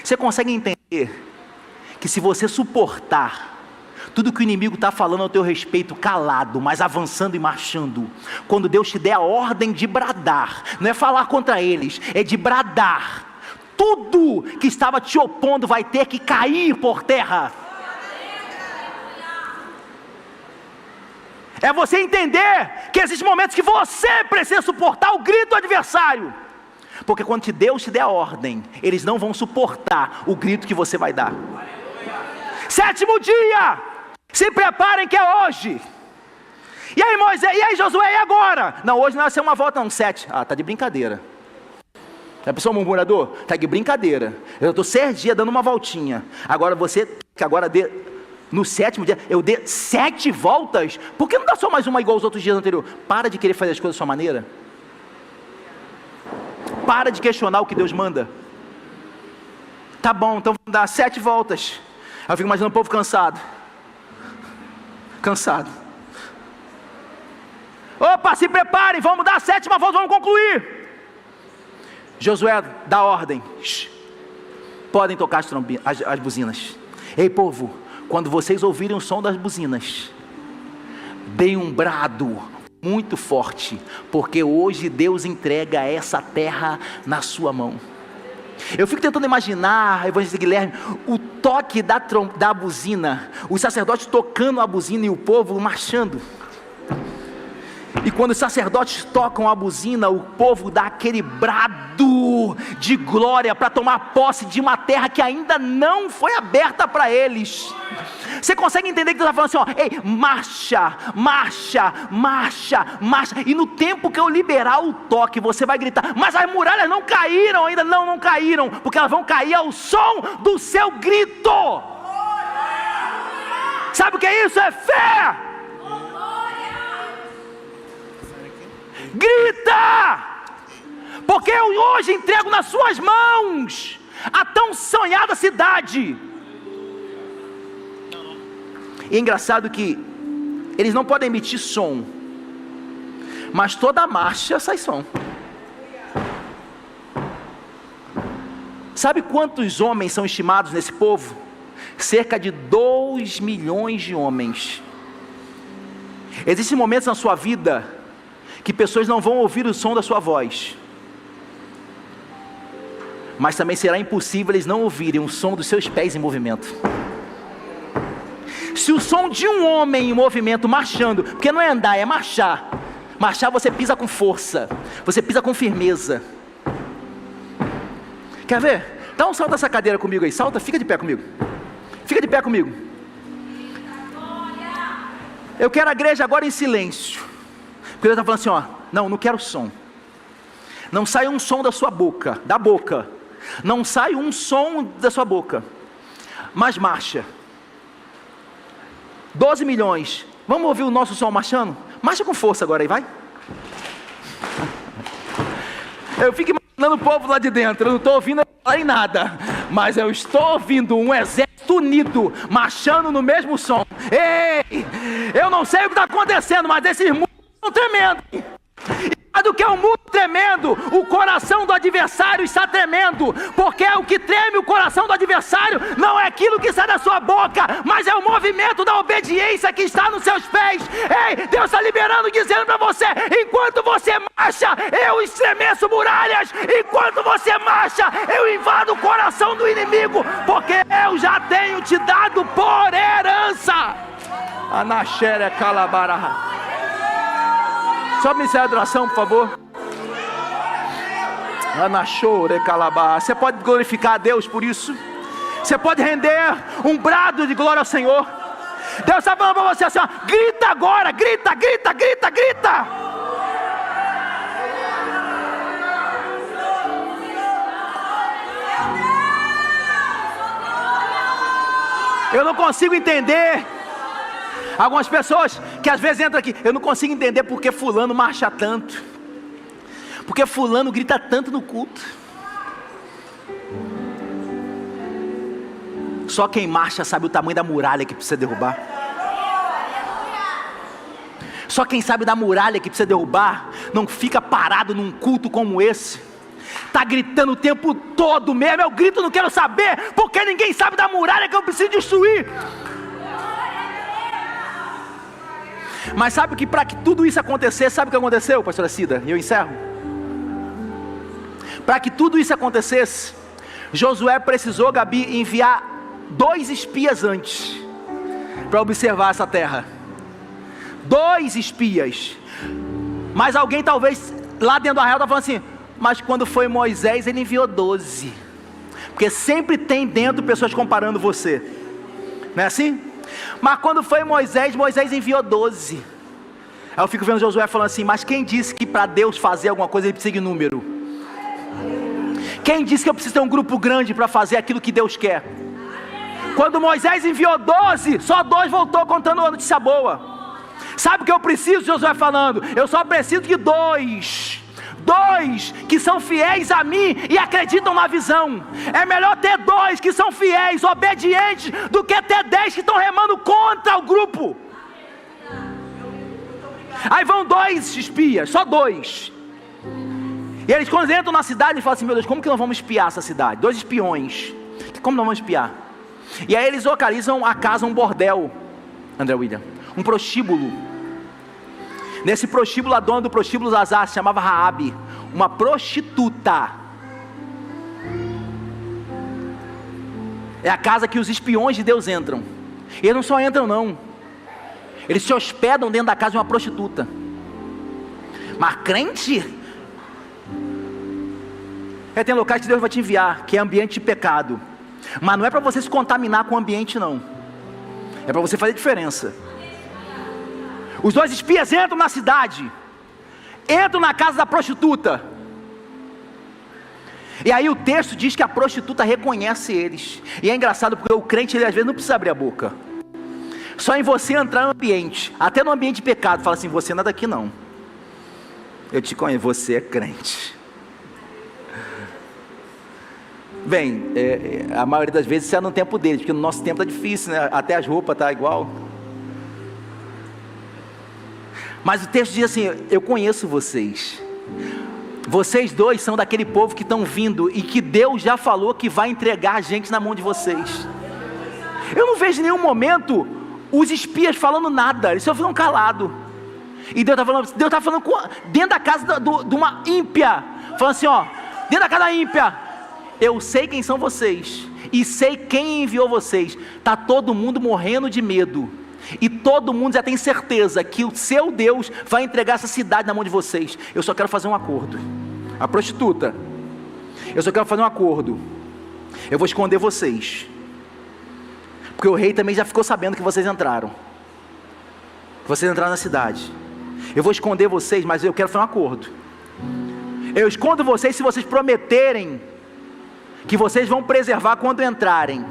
Você consegue entender que se você suportar tudo que o inimigo está falando ao teu respeito, calado, mas avançando e marchando, quando Deus te der a ordem de bradar, não é falar contra eles, é de bradar, tudo que estava te opondo vai ter que cair por terra. É você entender que existem momentos que você precisa suportar o grito do adversário, porque quando Deus te der a ordem, eles não vão suportar o grito que você vai dar. Sétimo dia, se preparem que é hoje. E aí Moisés, e aí Josué, e agora? Não, hoje não vai ser uma volta não, 7. Ah, tá de brincadeira. A pessoa murmurador, tá de brincadeira. Eu estou 6 dias dando uma voltinha. Agora você, que agora no 7º dia, eu dei 7 voltas. Por que não dá só mais uma igual aos outros dias anteriores? Para de querer fazer as coisas da sua maneira. Para de questionar o que Deus manda. Tá bom, então vamos dar 7 voltas. Aí eu fico imaginando o povo cansado. Opa, se preparem, vamos dar a 7ª volta, vamos concluir. Josué dá ordem. Podem tocar as buzinas. Ei povo, quando vocês ouvirem o som das buzinas, deem um brado muito forte, porque hoje Deus entrega essa terra na sua mão. Eu fico tentando imaginar, evangelista Guilherme, o toque da buzina, os sacerdotes tocando a buzina e o povo marchando. E quando os sacerdotes tocam a buzina, o povo dá aquele brado de glória para tomar posse de uma terra que ainda não foi aberta para eles. Você consegue entender que Deus está falando assim, ó, ei, marcha, marcha, marcha, marcha. E no tempo que eu liberar o toque, você vai gritar, mas as muralhas não caíram ainda. Não caíram, porque elas vão cair ao som do seu grito. Sabe o que é isso? É fé. Grita, porque eu hoje entrego nas suas mãos a tão sonhada cidade. E é engraçado que eles não podem emitir som, mas toda marcha sai som. Sabe quantos homens são estimados nesse povo? Cerca de 2 milhões de homens. Existem momentos na sua vida que pessoas não vão ouvir o som da sua voz, mas também será impossível eles não ouvirem o som dos seus pés em movimento. Se o som de um homem em movimento marchando, porque não é andar, é marchar. Marchar você pisa com força, você pisa com firmeza. Quer ver? Dá um salto dessa cadeira comigo aí, salta, fica de pé comigo. Fica de pé comigo. Eu quero a igreja agora em silêncio. Porque Deus está falando assim, ó, não quero som. Não sai um som da sua boca, não sai um som da sua boca, mas marcha. 12 milhões, vamos ouvir o nosso som marchando? Marcha com força agora aí, vai. Eu fico imaginando o povo lá de dentro, eu não estou ouvindo em nada, mas eu estou ouvindo um exército unido, marchando no mesmo som. Ei, eu não sei o que está acontecendo, mas esses mundos estão tremendo. E do que é um mundo tremendo, o coração do adversário está tremendo, porque o que treme o coração do adversário não é aquilo que sai da sua boca, mas é o movimento da obediência que está nos seus pés. Ei, Deus está liberando, dizendo para você, enquanto você marcha, eu estremeço muralhas, enquanto você marcha, eu invado o coração do inimigo, porque eu já tenho te dado por herança. Anaxere Calabara. Só me encerrar a adoração, por favor. Anachore Calabá. Você pode glorificar a Deus por isso. Você pode render um brado de glória ao Senhor. Deus está falando para você assim, ó, grita agora, grita, grita, grita, grita. Eu não consigo entender. Algumas pessoas que às vezes entram aqui, eu não consigo entender porque fulano marcha tanto, porque fulano grita tanto no culto. Só quem marcha sabe o tamanho da muralha que precisa derrubar. Só quem sabe da muralha que precisa derrubar não fica parado num culto como esse. Está gritando o tempo todo mesmo. Eu grito, não quero saber, porque ninguém sabe da muralha que eu preciso destruir. Mas sabe que para que tudo isso acontecesse, sabe o que aconteceu, pastora Cida? E eu encerro. Para que tudo isso acontecesse, Josué precisou, Gabi, enviar 2 espias antes, para observar essa terra. 2 espias. Mas alguém talvez lá dentro do arraial está falando assim, mas quando foi Moisés ele enviou 12. Porque sempre tem dentro pessoas comparando você. Não é assim? Mas quando foi Moisés enviou 12. Aí eu fico vendo Josué falando assim, mas quem disse que para Deus fazer alguma coisa ele precisa de número? Quem disse que eu preciso ter um grupo grande para fazer aquilo que Deus quer? Quando Moisés enviou 12, só 2 voltou contando uma notícia boa. Sabe o que eu preciso, Josué falando? Eu só preciso de 2 que são fiéis a mim e acreditam na visão. É melhor ter 2 que são fiéis, obedientes, do que ter 10 que estão remando contra o grupo. Aí vão 2 espias, só 2. E eles quando entram na cidade, eles falam assim, meu Deus, como que nós vamos espiar essa cidade? 2 espiões, como nós vamos espiar? E aí eles localizam a casa, um bordel, André William, um prostíbulo. Nesse prostíbulo, a dona do prostíbulo Zazá se chamava Raabe, uma prostituta. É a casa que os espiões de Deus entram. E eles não só entram não, eles se hospedam dentro da casa de uma prostituta. Mas crente, tem locais que Deus vai te enviar, que é ambiente de pecado. Mas não é para você se contaminar com o ambiente não, é para você fazer diferença. Os 2 espias entram na cidade, entram na casa da prostituta. E aí o texto diz que a prostituta reconhece eles. E é engraçado porque o crente, ele às vezes não precisa abrir a boca. Só em você entrar no ambiente, até no ambiente de pecado, fala assim, você não é daqui não. Eu te conheço, você é crente. Bem, a maioria das vezes isso é no tempo deles, porque no nosso tempo está difícil, né? Até as roupas tá igual. Mas o texto diz assim, eu conheço vocês. Vocês 2 são daquele povo que estão vindo e que Deus já falou que vai entregar a gente na mão de vocês. Eu não vejo em nenhum momento os espias falando nada, eles só ficam calados. E Deus está falando dentro da casa de uma ímpia, falando assim, ó, dentro da casa da ímpia, eu sei quem são vocês, e sei quem enviou vocês. Está todo mundo morrendo de medo, e todo mundo já tem certeza que o seu Deus vai entregar essa cidade na mão de vocês. Eu só quero fazer um acordo. A prostituta, eu só quero fazer um acordo. Eu vou esconder vocês, porque o rei também já ficou sabendo que vocês entraram. Vocês entraram na cidade. Eu vou esconder vocês, mas eu quero fazer um acordo. Eu escondo vocês se vocês prometerem que vocês vão preservar quando entrarem,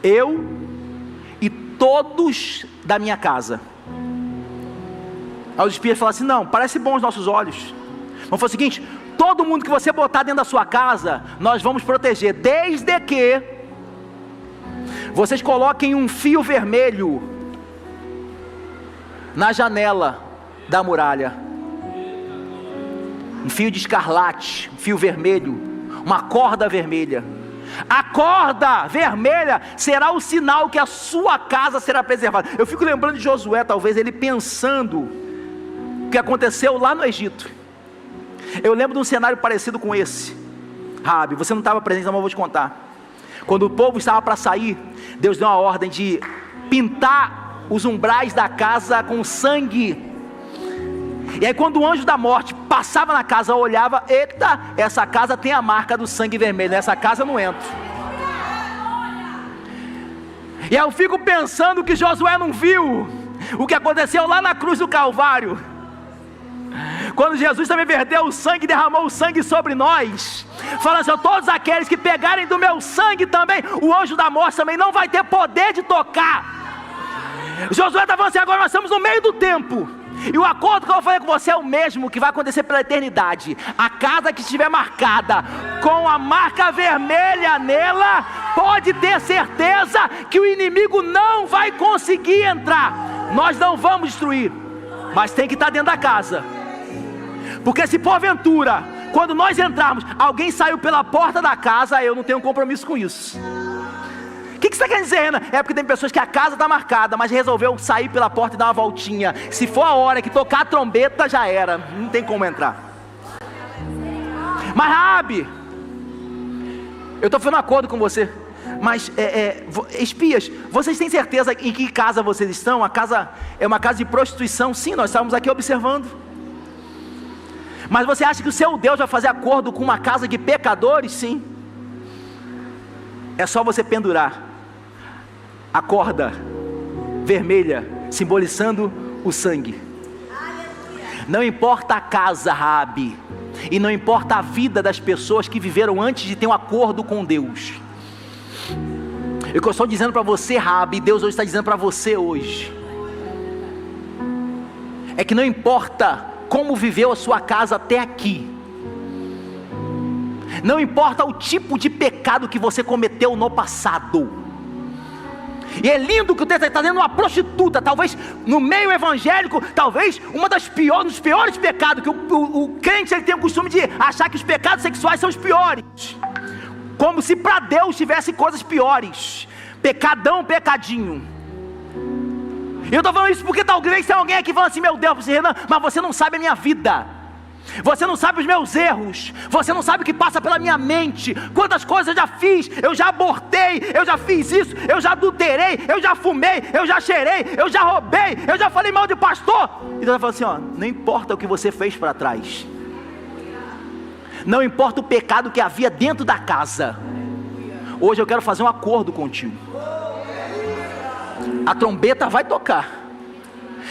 eu e todos da minha casa. Aí os espias falam assim, não, parece bom aos nossos olhos. Vamos fazer o seguinte, todo mundo que você botar dentro da sua casa, nós vamos proteger, desde que vocês coloquem um fio vermelho na janela da muralha, um fio de escarlate, um fio vermelho, uma corda vermelha. A corda vermelha será o sinal que a sua casa será preservada. Eu fico lembrando de Josué, talvez ele pensando o que aconteceu lá no Egito. Eu lembro de um cenário parecido com esse. Raabe, você não estava presente, mas eu vou te contar. Quando o povo estava para sair, Deus deu uma ordem de pintar os umbrais da casa com sangue. E aí quando o anjo da morte passava na casa, olhava, eita, essa casa tem a marca do sangue vermelho, nessa casa eu não entro. E aí eu fico pensando que Josué não viu o que aconteceu lá na cruz do Calvário, Quando Jesus também verteu o sangue, derramou o sangue sobre nós, falando assim: todos aqueles que pegarem do meu sangue também, o anjo da morte também não vai ter poder de tocar. Josué está falando assim: agora nós estamos no meio do tempo, e o acordo que eu vou fazer com você é o mesmo que vai acontecer pela eternidade. A casa que estiver marcada com a marca vermelha nela, pode ter certeza que o inimigo não vai conseguir entrar. Nós não vamos destruir, mas tem que estar dentro da casa. Porque se porventura, quando nós entrarmos, alguém saiu pela porta da casa, eu não tenho compromisso com isso. O que você está querendo dizer, Renan? É porque tem pessoas que a casa está marcada, mas resolveu sair pela porta e dar uma voltinha. Se for a hora que tocar a trombeta, já era, não tem como entrar. Mas Raabe, eu estou fazendo um acordo com você, mas espias, vocês têm certeza em que casa vocês estão? A casa é uma casa de prostituição? Sim, nós estávamos aqui observando. Mas você acha que o seu Deus vai fazer acordo com uma casa de pecadores? Sim. É só você pendurar a corda vermelha, simbolizando o sangue. Não importa a casa, Raabe, e não importa a vida das pessoas que viveram antes de ter um acordo com Deus. O que eu estou dizendo para você, Raabe, Deus hoje está dizendo para você hoje, é que não importa como viveu a sua casa até aqui, não importa o tipo de pecado que você cometeu no passado. E é lindo que o texto está dizendo uma prostituta, talvez no meio evangélico, talvez um dos piores pecados, que o crente ele tem o costume de achar que os pecados sexuais são os piores, como se para Deus tivesse coisas piores. Pecadão, pecadinho. Eu estou falando isso porque talvez tem alguém aqui falando assim: meu Deus, Renan, mas você não sabe a minha vida, você não sabe os meus erros, você não sabe o que passa pela minha mente, quantas coisas eu já fiz, eu já abortei, eu já fiz isso, eu já adulterei, eu já fumei, eu já cheirei, eu já roubei, eu já falei mal de pastor. E Deus vai falar assim: não importa o que você fez para trás, não importa o pecado que havia dentro da casa, hoje eu quero fazer um acordo contigo. A trombeta vai tocar,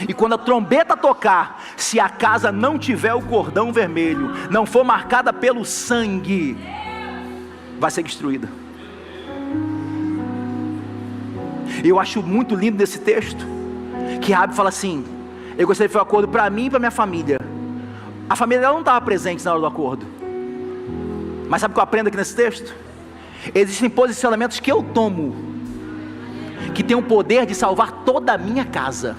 e quando a trombeta tocar, se a casa não tiver o cordão vermelho, não for marcada pelo sangue, vai ser destruída. Eu acho muito lindo nesse texto, que Raabe fala assim: eu gostaria de fazer um acordo para mim e para minha família. A família dela não estava presente na hora do acordo, mas sabe o que eu aprendo aqui nesse texto? Existem posicionamentos que eu tomo, que tem o poder de salvar toda a minha casa.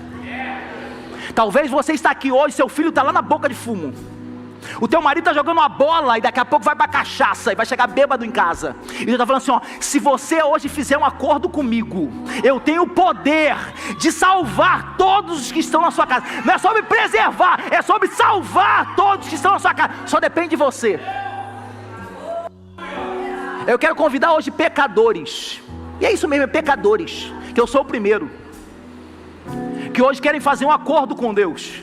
Talvez você está aqui hoje, seu filho está lá na boca de fumo, o teu marido está jogando uma bola e daqui a pouco vai para cachaça e vai chegar bêbado em casa. E Deus está falando assim: ó, se você hoje fizer um acordo comigo, eu tenho o poder de salvar todos os que estão na sua casa. Não é sobre preservar, é sobre salvar todos que estão na sua casa. Só depende de você. Eu quero convidar hoje pecadores, e é isso mesmo, pecadores, que eu sou o primeiro, que hoje querem fazer um acordo com Deus.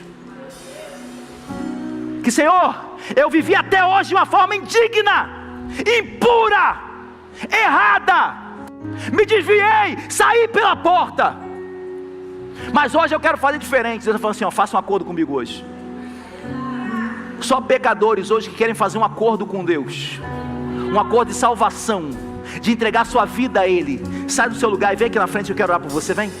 Que Senhor, eu vivi até hoje de uma forma indigna, impura, errada, me desviei, saí pela porta, mas hoje eu quero fazer diferente. Deus está falando assim: ó, faça um acordo comigo hoje. Só pecadores hoje que querem fazer um acordo com Deus, um acordo de salvação, de entregar sua vida a Ele. Sai do seu lugar e vem aqui na frente, eu quero orar por você, vem.